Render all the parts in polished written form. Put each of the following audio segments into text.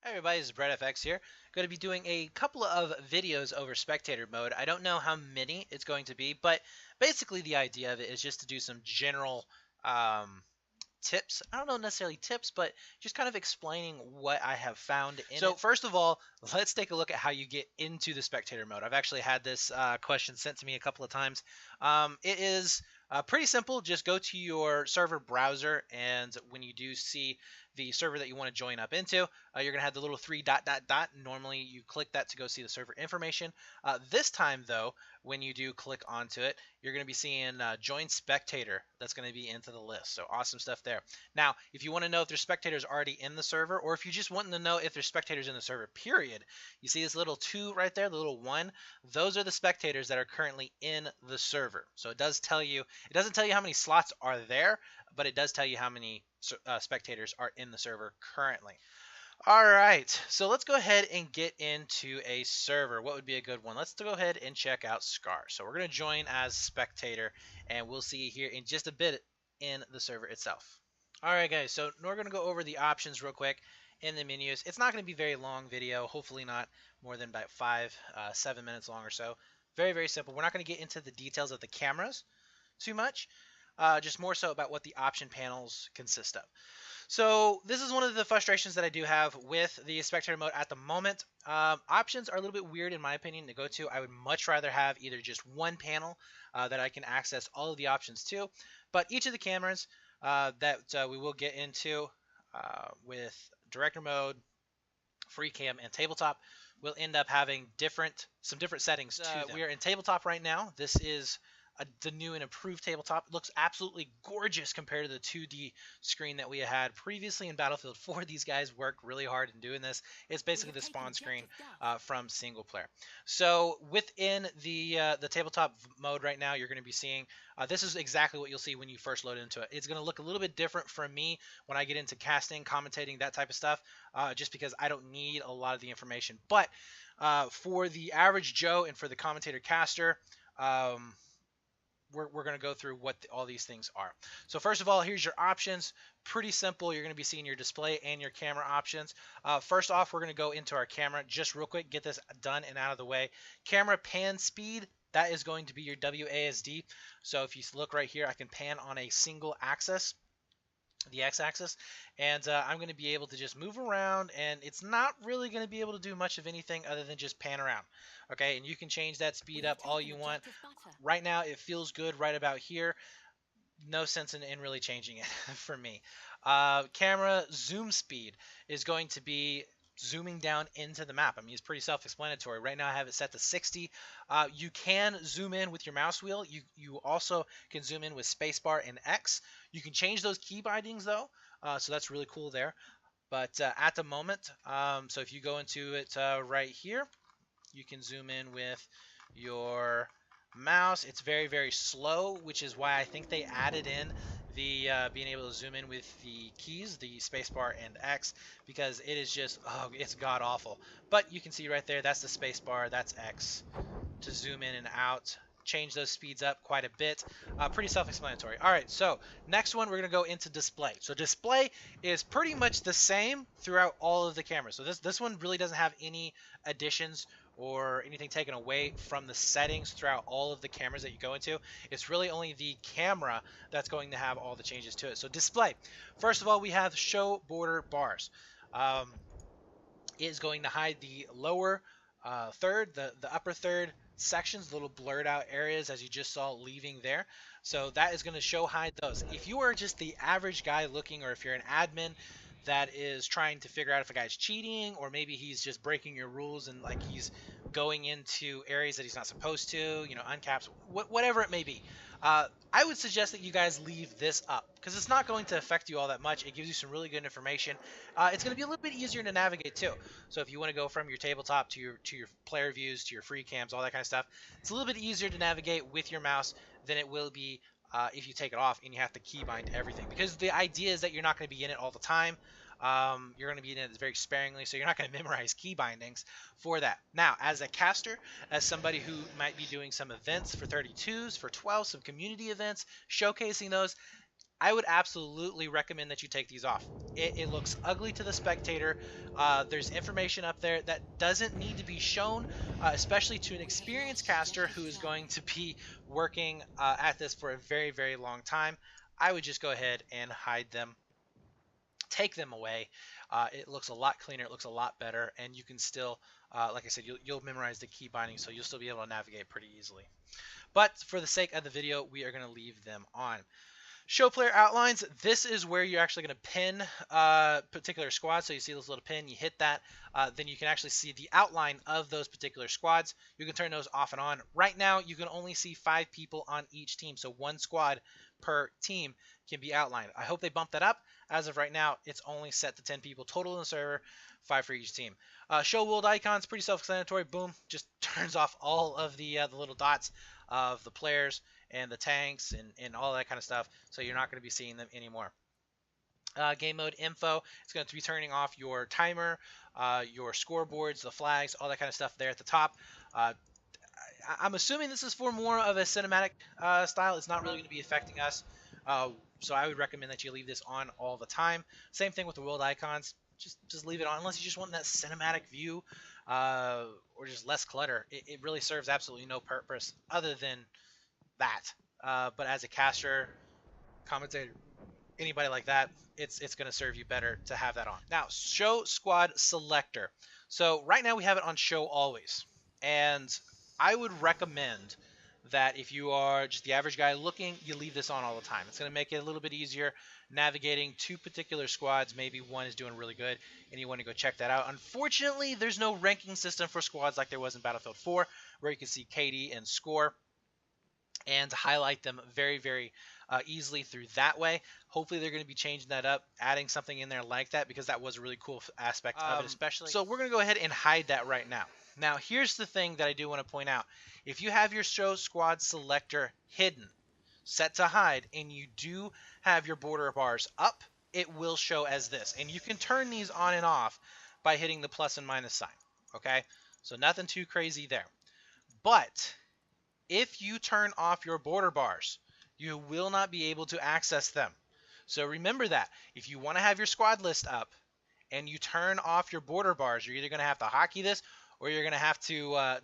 Hey everybody, this is BrettFX here. Going to be doing a couple of videos over Spectator mode. I don't know how many it's going to be, but basically the idea of it is just to do some general um, tips. I don't know necessarily tips, but just kind of explaining what I have found in it. So first of all, let's take a look at how you get into the Spectator mode. I've actually had this question sent to me a couple of times. It is pretty simple. Just go to your server browser, and when you do see the server that you want to join up into, you're going to have the little three dot dot dot. Normally, you click that to go see the server information. This time, though, when you do click onto it, you're going to be seeing join spectator. That's going to be into the list. So awesome stuff there. Now, if you want to know if there's spectators already in the server, or if you just want to know if there's spectators in the server, period, you see this little 2 right there, the little 1. Those are the spectators that are currently in the server. So it does tell you, it doesn't tell you how many slots are there, but it does tell you how many spectators are in the server currently. All right, so let's go ahead and get into a server. What would be a good one? Let's go ahead and check out Scar. So we're going to join as spectator, and we'll see here in just a bit in the server itself. All right, guys, so we're going to go over the options real quick in the menus. It's not going to be a very long video, hopefully not more than about 7 minutes long or so. Very, very simple. We're not going to get into the details of the cameras too much, just more so about what the option panels consist of. So this is one of the frustrations that I do have with the spectator mode at the moment. Options are a little bit weird in my opinion to go to. I would much rather have either just one panel that I can access all of the options to, but each of the cameras that we will get into with director mode, free cam, and tabletop will end up having some different settings to them. We are in tabletop right now. This is the new and improved tabletop. It looks absolutely gorgeous compared to the 2D screen that we had previously in Battlefield 4. These guys worked really hard in doing this. It's basically the spawn screen from single player. So within the tabletop mode right now, you're going to be seeing this is exactly what you'll see when you first load into it. It's going to look a little bit different from me when I get into casting, commentating, that type of stuff, just because I don't need a lot of the information. But for the average Joe and for the commentator caster, we're going to go through what all these things are. So first of all, here's your options. Pretty simple. You're going to be seeing your display and your camera options. First off, we're going to go into our camera just real quick, get this done and out of the way. Camera pan speed, that is going to be your WASD. So if you look right here, I can pan on a single axis, the x-axis, and I'm going to be able to just move around, and it's not really going to be able to do much of anything other than just pan around. Okay, and you can change that speed up all you want. Right now it feels good right about here. No sense in really changing it for me. Camera zoom speed is going to be zooming down into the map. I mean, it's pretty self-explanatory. Right now I have it set to 60. You can zoom in with your mouse wheel. You also can zoom in with spacebar and X. You can change those key bindings though, so that's really cool there. But at the moment, so if you go into it right here, you can zoom in with your mouse. It's very, very slow, which is why I think they added in the being able to zoom in with the keys, the spacebar and X, because it is just, oh, it's god awful. But you can see right there, that's the spacebar, that's X to zoom in and out. Change those speeds up quite a bit. Pretty self-explanatory. All right, so next one, we're going to go into display. So display is pretty much the same throughout all of the cameras. So this one really doesn't have any additions or anything taken away from the settings throughout all of the cameras that you go into. It's really only the camera that's going to have all the changes to it. So display. First of all, we have show border bars. It is going to hide the lower third, the upper third sections, little blurred out areas as you just saw leaving there. So that is going to hide those. If you are just the average guy looking, or if you're an admin that is trying to figure out if a guy's cheating, or maybe he's just breaking your rules and like he's going into areas that he's not supposed to, you know, uncaps, whatever it may be, I would suggest that you guys leave this up because it's not going to affect you all that much. It gives you some really good information. It's going to be a little bit easier to navigate too. So if you want to go from your tabletop to your player views, to your free cams, all that kind of stuff, it's a little bit easier to navigate with your mouse than it will be if you take it off and you have to keybind everything. Because the idea is that you're not going to be in it all the time. You're going to be in it very sparingly, so you're not going to memorize key bindings for that. Now, as a caster, as somebody who might be doing some events for 32s, for 12s, some community events, showcasing those, I would absolutely recommend that you take these off. It looks ugly to the spectator. There's information up there that doesn't need to be shown, especially to an experienced caster who is going to be working at this for a very, very long time. I would just go ahead and hide them, take them away. It looks a lot cleaner, it looks a lot better, and you can still, like I said, you'll memorize the key binding, so you'll still be able to navigate pretty easily. But for the sake of the video, we are going to leave them on. Show player outlines. This is where you're actually going to pin particular squads. So you see this little pin, you hit that, then you can actually see the outline of those particular squads. You can turn those off and on. Right now, you can only see 5 people on each team, so 1 squad per team can be outlined. I hope they bump that up. As of right now, it's only set to 10 people total in the server, 5 for each team. Show world icons, pretty self-explanatory. Boom, just turns off all of the little dots of the players and the tanks and all that kind of stuff, so you're not going to be seeing them anymore. Game mode info, it's going to be turning off your timer, your scoreboards, the flags, all that kind of stuff there at the top. I'm assuming this is for more of a cinematic style. It's not really going to be affecting us, so I would recommend that you leave this on all the time. Same thing with the world icons. Just leave it on unless you just want that cinematic view or just less clutter. It really serves absolutely no purpose other than that. But as a caster, commentator, anybody like that, it's going to serve you better to have that on. Now, show squad selector. So right now we have it on show always, and I would recommend that if you are just the average guy looking, you leave this on all the time. It's going to make it a little bit easier navigating 2 particular squads. Maybe one is doing really good and you want to go check that out. Unfortunately, there's no ranking system for squads like there was in Battlefield 4, where you can see KD and score and highlight them very, very easily through that way. Hopefully they're going to be changing that up, adding something in there like that, because that was a really cool aspect of it, especially. So we're going to go ahead and hide that right now. Now, here's the thing that I do want to point out. If you have your show squad selector hidden, set to hide, and you do have your border bars up, it will show as this. And you can turn these on and off by hitting the plus and minus sign. Okay? So nothing too crazy there. But if you turn off your border bars, you will not be able to access them. So remember that. If you want to have your squad list up and you turn off your border bars, you're either going to have to hotkey this, or you're going to have to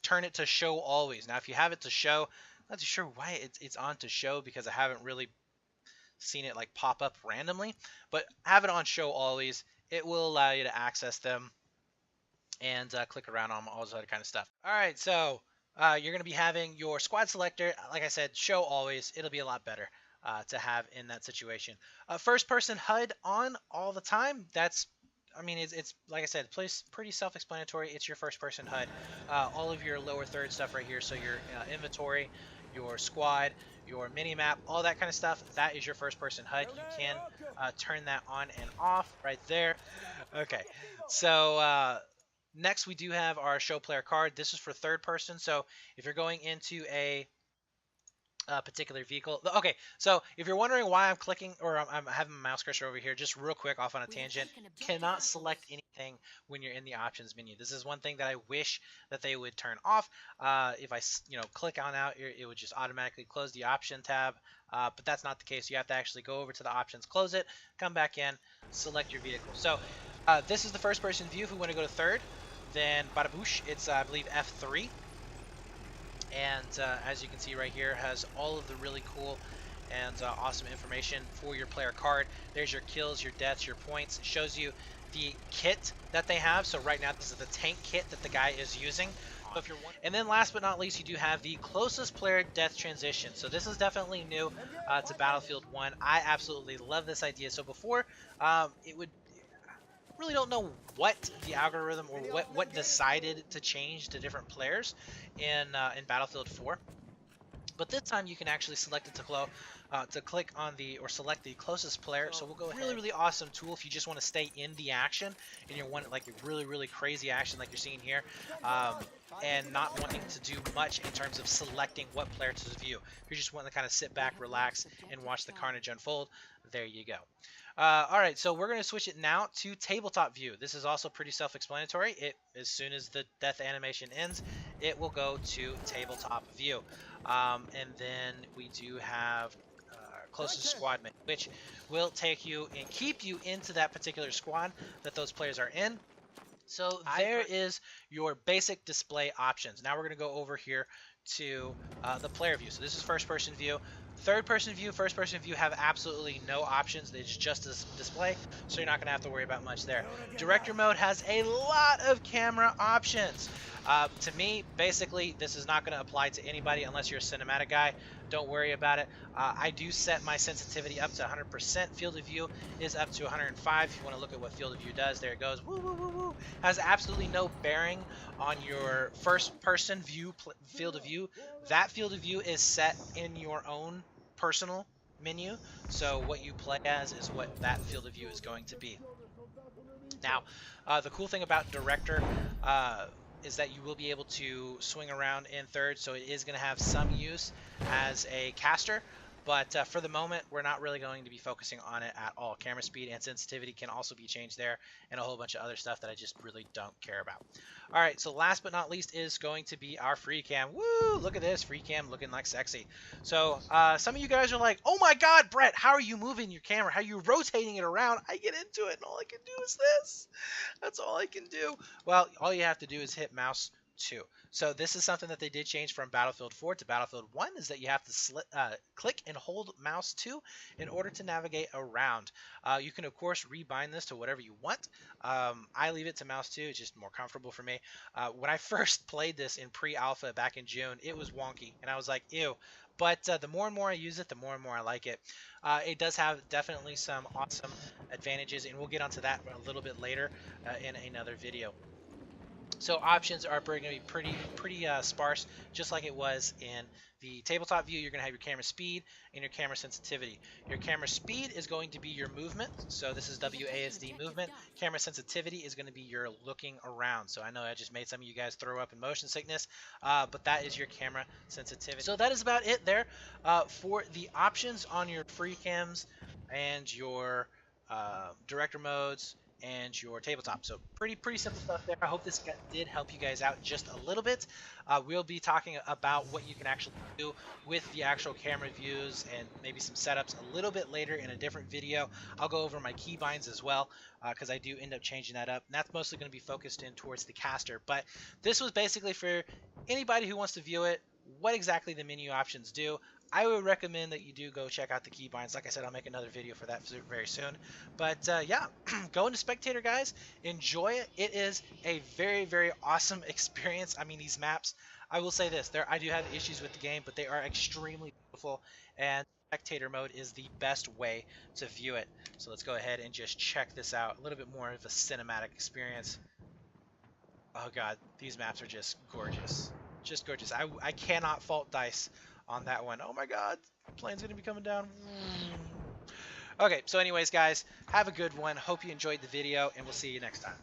turn it to show always. Now, if you have it to show, I'm not too sure why it's on to show, because I haven't really seen it like pop up randomly. But have it on show always. It will allow you to access them and click around on all this other kind of stuff. All right, so you're going to be having your squad selector, like I said, show always. It'll be a lot better to have in that situation. First person HUD on all the time. That's, I mean, it's like I said, pretty self-explanatory. It's your first person HUD. All of your lower third stuff right here. So your inventory, your squad, your mini map, all that kind of stuff. That is your first person HUD. You can turn that on and off right there. Okay, so next, we do have our show player card. This is for third person. So if you're going into a particular vehicle. Okay, so if you're wondering why I'm clicking, or I'm having my mouse cursor over here, just real quick off on a tangent, cannot select anything when you're in the options menu. This is one thing that I wish that they would turn off. If I click on out, it would just automatically close the option tab, but that's not the case. You have to actually go over to the options, close it, come back in, select your vehicle. So this is the first person view. If we want to go to third, then bada boosh, it's I believe F3. And as you can see right here, has all of the really cool and awesome information for your player card. There's your kills, your deaths, your points. It shows you the kit that they have. So right now, this is the tank kit that the guy is using. So if you're and then last but not least, you do have the closest player death transition. So this is definitely new to Battlefield 1. I absolutely love this idea. So before, it would really don't know what the algorithm or what decided to change to different players in Battlefield 4, but this time you can actually select it to click on the or select the closest player. So we'll go ahead. Really awesome tool if you just want to stay in the action and you want like a really crazy action like you're seeing here, and not wanting to do much in terms of selecting what player to view. If you just want to kind of sit back, relax, and watch the carnage unfold, there you go. All right, so we're going to switch it now to tabletop view. This is also pretty self-explanatory. As soon as the death animation ends, it will go to tabletop view. And then we do have closest squad mate, which will take you and keep you into that particular squad that those players are in. So there is your basic display options. Now we're going to go over here to the player view. So this is first person view. Third person view, first person view have absolutely no options. It's just a display, so you're not going to have to worry about much there. Director mode has a lot of camera options. To me, basically, this is not going to apply to anybody unless you're a cinematic guy. Don't worry about it. I do set my sensitivity up to 100%. Field of view is up to 105. If you want to look at what field of view does, there it goes. Woo, woo, woo, woo. Has absolutely no bearing on your first person view field of view. That field of view is set in your own personal menu. So what you play as is what that field of view is going to be. Now, the cool thing about Director is that you will be able to swing around in third, so it is going to have some use as a caster, but for the moment, we're not really going to be focusing on it at all. Camera speed and sensitivity can also be changed there, and a whole bunch of other stuff that I just really don't care about. All right, so last but not least is going to be our free cam. Woo! Look at this, free cam looking like sexy. So some of you guys are like, oh my God, Brett, how are you moving your camera? How are you rotating it around? I get into it, and all I can do is this. That's all I can do. Well, all you have to do is hit mouse 2. So this is something that they did change from Battlefield 4 to Battlefield 1, is that you have to click and hold mouse 2 in order to navigate around. You can, of course, rebind this to whatever you want. I leave it to mouse 2. It's just more comfortable for me. When I first played this in pre-alpha back in June, it was wonky, and I was like, ew. But the more and more I use it, the more and more I like it. It does have definitely some awesome advantages, and we'll get onto that a little bit later in another video. So options are going to be pretty sparse, just like it was in the tabletop view. You're going to have your camera speed and your camera sensitivity. Your camera speed is going to be your movement. So this is WASD movement. Camera sensitivity is going to be your looking around. So I know I just made some of you guys throw up in motion sickness, but that is your camera sensitivity. So that is about it there for the options on your free cams and your director modes and your tabletop. So pretty simple stuff there. I hope this did help you guys out just a little bit. We'll be talking about what you can actually do with the actual camera views and maybe some setups a little bit later in a different video. I'll go over my keybinds as well because I do end up changing that up, and that's mostly going to be focused in towards the caster. But this was basically for anybody who wants to view it, what exactly the menu options do. I would recommend that you do go check out the keybinds. Like I said, I'll make another video for that very soon. But yeah, go into Spectator, guys. Enjoy it. It is a very awesome experience. I mean, these maps, I will say this, I do have issues with the game, but they are extremely beautiful, and Spectator mode is the best way to view it. So let's go ahead and just check this out. A little bit more of a cinematic experience. Oh God, these maps are just gorgeous. Just gorgeous. I cannot fault DICE on that one. Oh my God, plane's gonna be coming down. Okay, so anyways, guys, have a good one. Hope you enjoyed the video, and we'll see you next time.